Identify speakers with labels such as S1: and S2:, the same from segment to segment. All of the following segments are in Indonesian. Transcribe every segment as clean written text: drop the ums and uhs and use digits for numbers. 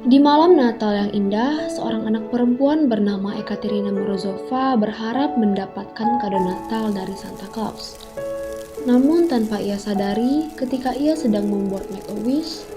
S1: Di malam Natal yang indah, seorang anak perempuan bernama Ekaterina Morozova berharap mendapatkan kado Natal dari Santa Claus. Namun tanpa ia sadari, ketika ia sedang membuat Make-A-Wish,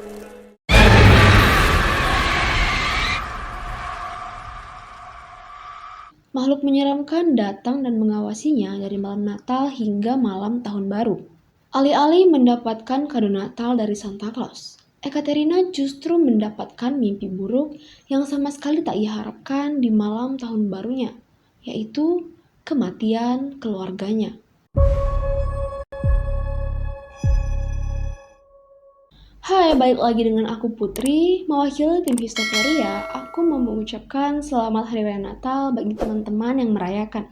S1: makhluk menyeramkan datang dan mengawasinya dari malam Natal hingga malam Tahun Baru. Alih-alih mendapatkan kado Natal dari Santa Claus, Ekaterina justru mendapatkan mimpi buruk yang sama sekali tak ia harapkan di malam Tahun Barunya, yaitu kematian keluarganya. Hai, balik lagi dengan aku Putri, mewakili tim Histoveria. Aku mau mengucapkan selamat Hari Raya Natal bagi teman-teman yang merayakan.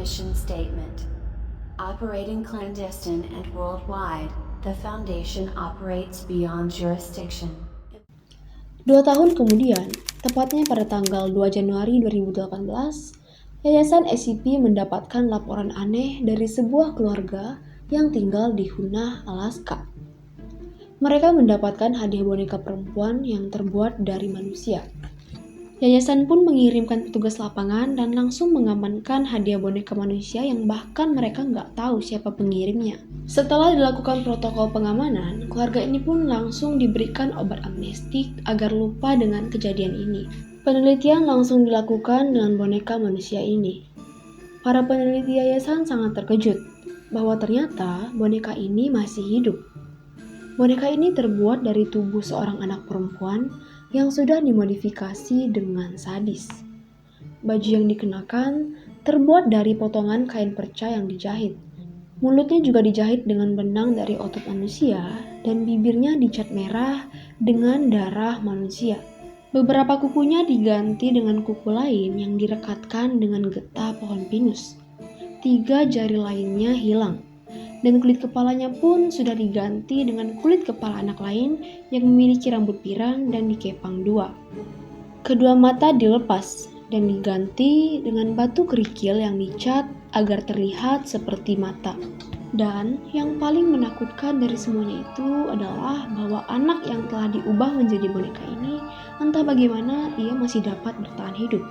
S2: Mission Statement. Operating clandestine and worldwide, the Foundation operates beyond jurisdiction.
S1: 2 tahun kemudian, tepatnya pada tanggal 2 Januari 2018, Yayasan SCP mendapatkan laporan aneh dari sebuah keluarga yang tinggal di Hoonah, Alaska. Mereka mendapatkan hadiah boneka perempuan yang terbuat dari manusia. Yayasan pun mengirimkan petugas lapangan dan langsung mengamankan hadiah boneka manusia yang bahkan mereka nggak tahu siapa pengirimnya. Setelah dilakukan protokol pengamanan, keluarga ini pun langsung diberikan obat amnestik agar lupa dengan kejadian ini. Penelitian langsung dilakukan dengan boneka manusia ini. Para peneliti yayasan sangat terkejut bahwa ternyata boneka ini masih hidup. Boneka ini terbuat dari tubuh seorang anak perempuan yang sudah dimodifikasi dengan sadis. Baju yang dikenakan terbuat dari potongan kain perca yang dijahit. Mulutnya juga dijahit dengan benang dari otot manusia dan bibirnya dicat merah dengan darah manusia. Beberapa kukunya diganti dengan kuku lain yang direkatkan dengan getah pohon pinus. 3 jari lainnya hilang. Dan kulit kepalanya pun sudah diganti dengan kulit kepala anak lain yang memiliki rambut pirang dan dikepang 2. Kedua mata dilepas dan diganti dengan batu kerikil yang dicat agar terlihat seperti mata. Dan yang paling menakutkan dari semuanya itu adalah bahwa anak yang telah diubah menjadi boneka ini entah bagaimana ia masih dapat bertahan hidup.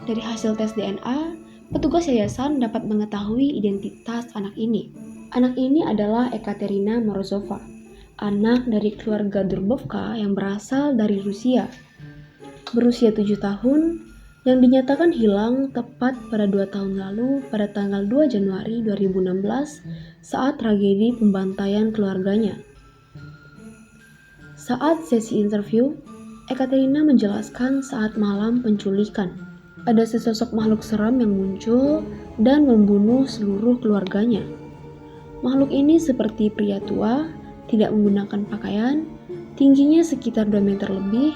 S1: Dari hasil tes DNA, petugas yayasan dapat mengetahui identitas anak ini. Anak ini adalah Ekaterina Morozova, anak dari keluarga Durbovka yang berasal dari Rusia. Berusia 7 tahun, yang dinyatakan hilang tepat pada 2 tahun lalu pada tanggal 2 Januari 2016 saat tragedi pembantaian keluarganya. Saat sesi interview, Ekaterina menjelaskan saat malam penculikan, ada sesosok makhluk seram yang muncul dan membunuh seluruh keluarganya. Makhluk ini seperti pria tua, tidak menggunakan pakaian, tingginya sekitar 2 meter lebih,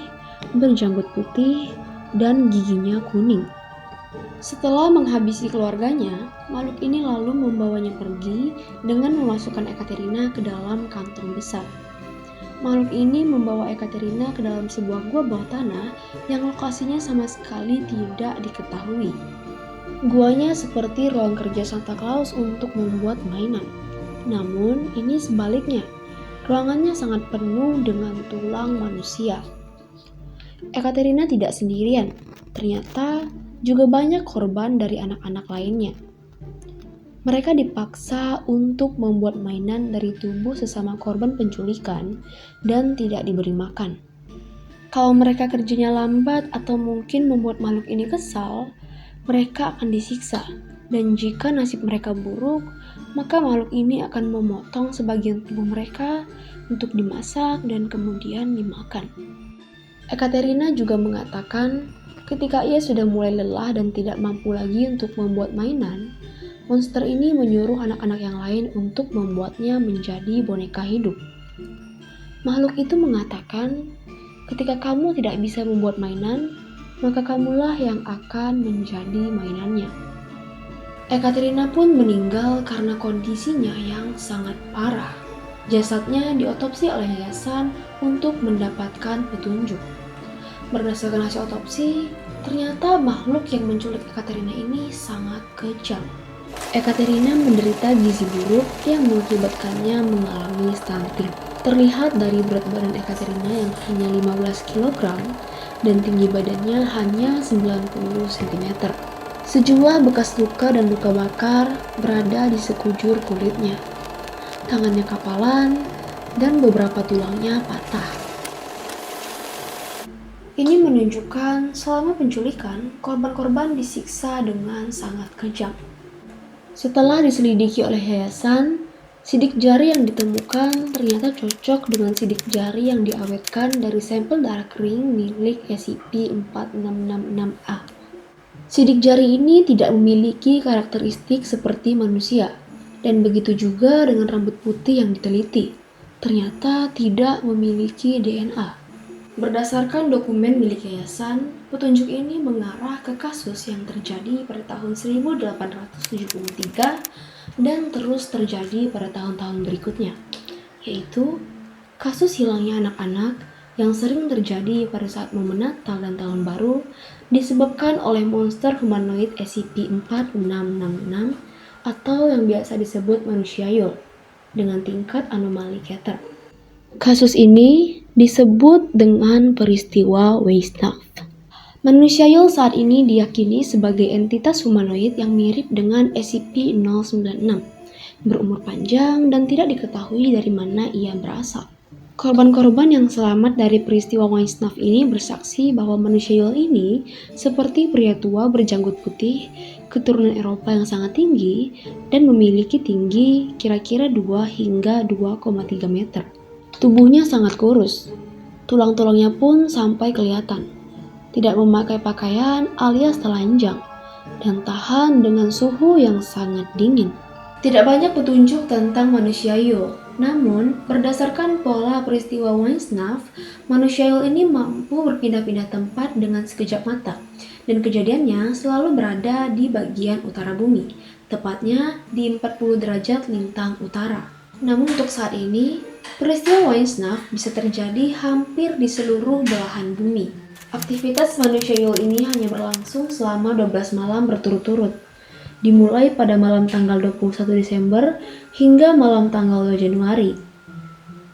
S1: berjanggut putih, dan giginya kuning. Setelah menghabisi keluarganya, makhluk ini lalu membawanya pergi dengan memasukkan Ekaterina ke dalam kantong besar. Makhluk ini membawa Ekaterina ke dalam sebuah gua bawah tanah yang lokasinya sama sekali tidak diketahui. Guanya seperti ruang kerja Santa Claus untuk membuat mainan. Namun, ini sebaliknya. Ruangannya sangat penuh dengan tulang manusia. Ekaterina tidak sendirian. Ternyata juga banyak korban dari anak-anak lainnya. Mereka dipaksa untuk membuat mainan dari tubuh sesama korban penculikan dan tidak diberi makan. Kalau mereka kerjanya lambat atau mungkin membuat makhluk ini kesal, mereka akan disiksa. Dan jika nasib mereka buruk, maka makhluk ini akan memotong sebagian tubuh mereka untuk dimasak dan kemudian dimakan. Ekaterina juga mengatakan, ketika ia sudah mulai lelah dan tidak mampu lagi untuk membuat mainan, monster ini menyuruh anak-anak yang lain untuk membuatnya menjadi boneka hidup. Makhluk itu mengatakan, ketika kamu tidak bisa membuat mainan, maka kamulah yang akan menjadi mainannya. Ekaterina pun meninggal karena kondisinya yang sangat parah. Jasadnya diotopsi oleh yayasan untuk mendapatkan petunjuk. Berdasarkan hasil otopsi, ternyata makhluk yang menculik Ekaterina ini sangat kejam. Ekaterina menderita gizi buruk yang mengakibatkannya mengalami stunting. Terlihat dari berat badan Ekaterina yang hanya 15 kg dan tinggi badannya hanya 90 cm. Sejumlah bekas luka dan luka bakar berada di sekujur kulitnya. Tangannya kapalan dan beberapa tulangnya patah. Ini menunjukkan selama penculikan, korban-korban disiksa dengan sangat kejam. Setelah diselidiki oleh yayasan, sidik jari yang ditemukan ternyata cocok dengan sidik jari yang diawetkan dari sampel darah kering milik SCP-4666-A. Sidik jari ini tidak memiliki karakteristik seperti manusia, dan begitu juga dengan rambut putih yang diteliti. Ternyata tidak memiliki DNA. Berdasarkan dokumen milik yayasan, petunjuk ini mengarah ke kasus yang terjadi pada tahun 1873 dan terus terjadi pada tahun-tahun berikutnya, yaitu kasus hilangnya anak-anak yang sering terjadi pada saat momen Natal dan Tahun Baru disebabkan oleh monster humanoid SCP-4666 atau yang biasa disebut manusia Yol dengan tingkat anomali Keter. Kasus ini disebut dengan peristiwa Weissenhoff. Manusia Yol saat ini diyakini sebagai entitas humanoid yang mirip dengan SCP-096, berumur panjang dan tidak diketahui dari mana ia berasal. Korban-korban yang selamat dari peristiwa Weissenhoff ini bersaksi bahwa manusia Yol ini seperti pria tua berjanggut putih, keturunan Eropa yang sangat tinggi, dan memiliki tinggi kira-kira 2 hingga 2,3 meter. Tubuhnya sangat kurus, tulang-tulangnya pun sampai kelihatan. Tidak memakai pakaian alias telanjang, dan tahan dengan suhu yang sangat dingin. Tidak banyak petunjuk tentang manusia Yol, namun berdasarkan pola peristiwa Weissenhoff, manusia Yol ini mampu berpindah-pindah tempat dengan sekejap mata, dan kejadiannya selalu berada di bagian utara bumi, tepatnya di 40 derajat lintang utara. Namun untuk saat ini, peristiwa Weissenhoff bisa terjadi hampir di seluruh belahan bumi. Aktivitas manusia Yol ini hanya berlangsung selama 12 malam berturut-turut, dimulai pada malam tanggal 21 Desember hingga malam tanggal 2 Januari.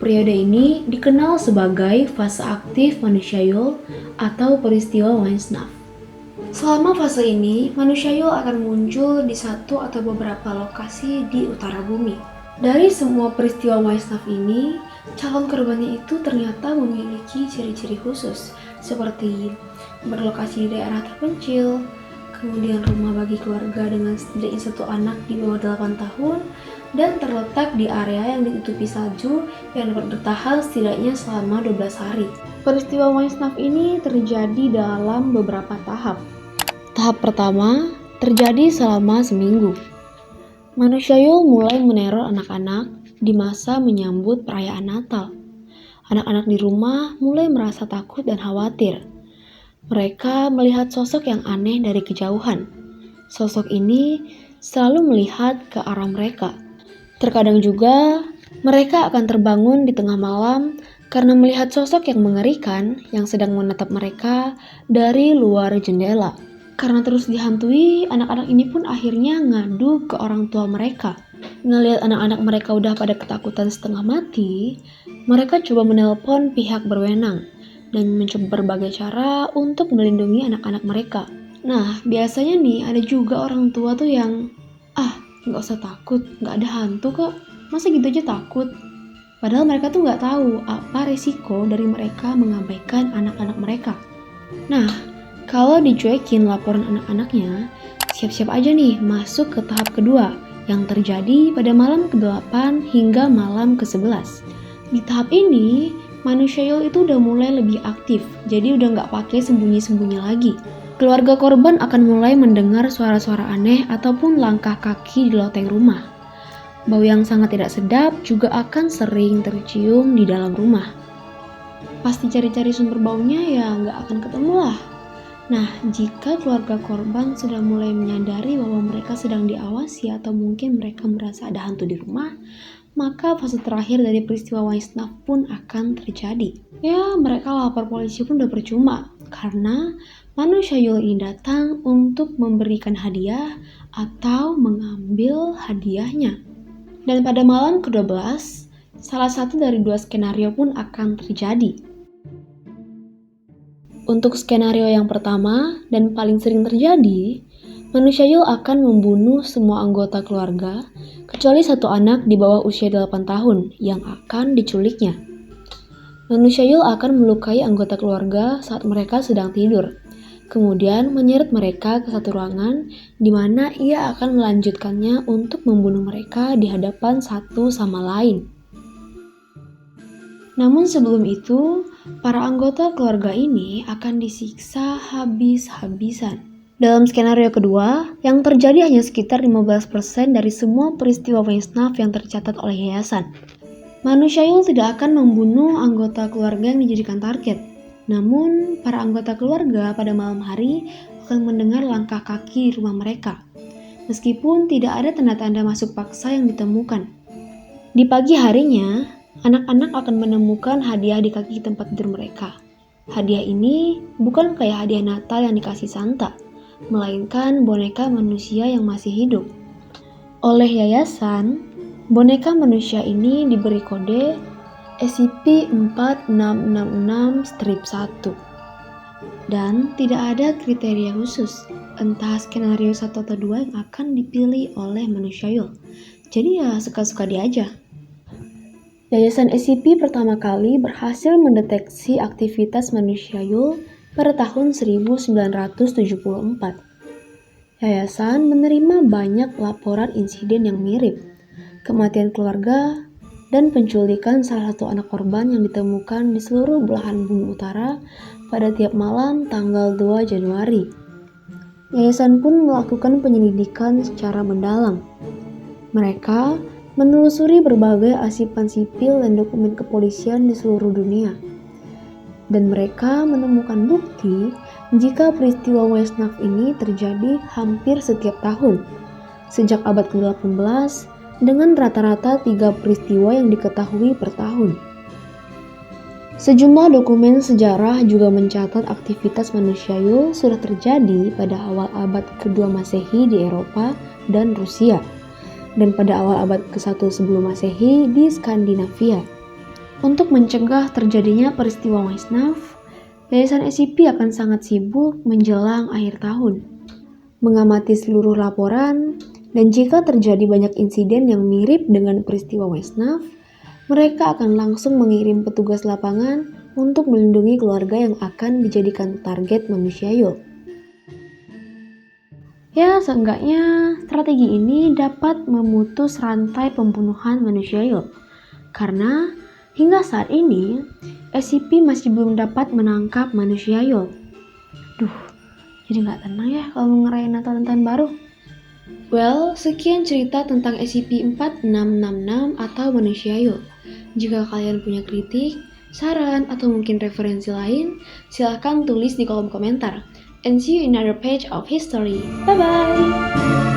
S1: Periode ini dikenal sebagai fase aktif manusia Yol atau peristiwa Weissenhoff. Selama fase ini, manusia Yol akan muncul di satu atau beberapa lokasi di utara bumi. Dari semua peristiwa Weissenhoff ini, calon korbannya itu ternyata memiliki ciri-ciri khusus, seperti berlokasi di daerah terpencil, kemudian rumah bagi keluarga dengan setidaknya satu anak di bawah 8 tahun, dan terletak di area yang ditutupi salju yang dapat bertahan setidaknya selama 12 hari. Peristiwa Weissenhoff ini terjadi dalam beberapa tahap. Tahap pertama terjadi selama seminggu. Manusia Yol mulai meneror anak-anak di masa menyambut perayaan Natal. Anak-anak di rumah mulai merasa takut dan khawatir. Mereka melihat sosok yang aneh dari kejauhan. Sosok ini selalu melihat ke arah mereka. Terkadang juga mereka akan terbangun di tengah malam karena melihat sosok yang mengerikan yang sedang menatap mereka dari luar jendela. Karena terus dihantui, anak-anak ini pun akhirnya ngadu ke orang tua mereka. Ngelihat anak-anak mereka udah pada ketakutan setengah mati, mereka coba menelpon pihak berwenang dan mencoba berbagai cara untuk melindungi anak-anak mereka. Nah, biasanya nih ada juga orang tua tuh yang, nggak usah takut, nggak ada hantu kok, masa gitu aja takut? Padahal mereka tuh nggak tahu apa resiko dari mereka mengabaikan anak-anak mereka. Nah, kalau dicuekin laporan anak-anaknya, siap-siap aja nih masuk ke tahap kedua yang terjadi pada malam ke-8 hingga malam ke-11. Di tahap ini, manusia Yol itu udah mulai lebih aktif, jadi udah nggak pakai sembunyi-sembunyi lagi. Keluarga korban akan mulai mendengar suara-suara aneh ataupun langkah kaki di loteng rumah. Bau yang sangat tidak sedap juga akan sering tercium di dalam rumah. Pasti cari-cari sumber baunya ya nggak akan ketemu lah. Nah, jika keluarga korban sudah mulai menyadari bahwa mereka sedang diawasi atau mungkin mereka merasa ada hantu di rumah, maka fase terakhir dari peristiwa Weissenhoff pun akan terjadi. Ya, mereka lapor polisi pun udah percuma, karena Manusia Yul ini datang untuk memberikan hadiah atau mengambil hadiahnya. Dan pada malam ke-12, salah satu dari dua skenario pun akan terjadi. Untuk skenario yang pertama dan paling sering terjadi, manusia Yul akan membunuh semua anggota keluarga kecuali satu anak di bawah usia 8 tahun yang akan diculiknya. Manusia Yul akan melukai anggota keluarga saat mereka sedang tidur, kemudian menyeret mereka ke satu ruangan di mana ia akan melanjutkannya untuk membunuh mereka di hadapan satu sama lain. Namun sebelum itu, para anggota keluarga ini akan disiksa habis-habisan. Dalam skenario kedua, yang terjadi hanya sekitar 15% dari semua peristiwa Weissenhoff yang tercatat oleh yayasan. Manusia Yul tidak akan membunuh anggota keluarga yang dijadikan target. Namun, para anggota keluarga pada malam hari akan mendengar langkah kaki di rumah mereka, meskipun tidak ada tanda-tanda masuk paksa yang ditemukan. Di pagi harinya, anak-anak akan menemukan hadiah di kaki tempat tidur mereka. Hadiah ini bukan kayak hadiah Natal yang dikasih Santa, melainkan boneka manusia yang masih hidup. Oleh yayasan, boneka manusia ini diberi kode SCP-4666-1 dan tidak ada kriteria khusus, entah skenario 1 atau 2 yang akan dipilih oleh manusia Yul. Jadi ya suka-suka dia aja. Yayasan SCP pertama kali berhasil mendeteksi aktivitas manusia Yul pada tahun 1974. Yayasan menerima banyak laporan insiden yang mirip, kematian keluarga, dan penculikan salah satu anak korban yang ditemukan di seluruh belahan bumi utara pada tiap malam tanggal 2 Januari. Yayasan pun melakukan penyelidikan secara mendalam. Mereka menelusuri berbagai arsipan sipil dan dokumen kepolisian di seluruh dunia. Dan mereka menemukan bukti jika peristiwa Weissenhoff ini terjadi hampir setiap tahun, sejak abad ke-18 dengan rata-rata 3 peristiwa yang diketahui per tahun. Sejumlah dokumen sejarah juga mencatat aktivitas manusia Yul sudah terjadi pada awal abad ke-2 Masehi di Eropa dan Rusia, dan pada awal abad ke-1 sebelum Masehi di Skandinavia. Untuk mencegah terjadinya peristiwa Weissenhoff, Yayasan SCP akan sangat sibuk menjelang akhir tahun, mengamati seluruh laporan, dan jika terjadi banyak insiden yang mirip dengan peristiwa Weissenhoff, mereka akan langsung mengirim petugas lapangan untuk melindungi keluarga yang akan dijadikan target manusia Yul. Ya, seenggaknya strategi ini dapat memutus rantai pembunuhan manusia Yul, karena hingga saat ini, SCP masih belum dapat menangkap manusia Yul. Jadi nggak tenang ya kalau mau ngerayain Natal dan Tahun Baru. Well, sekian cerita tentang SCP-4666 atau manusia Yul. Jika kalian punya kritik, saran, atau mungkin referensi lain, silahkan tulis di kolom komentar. And see you in another page of history. Bye-bye!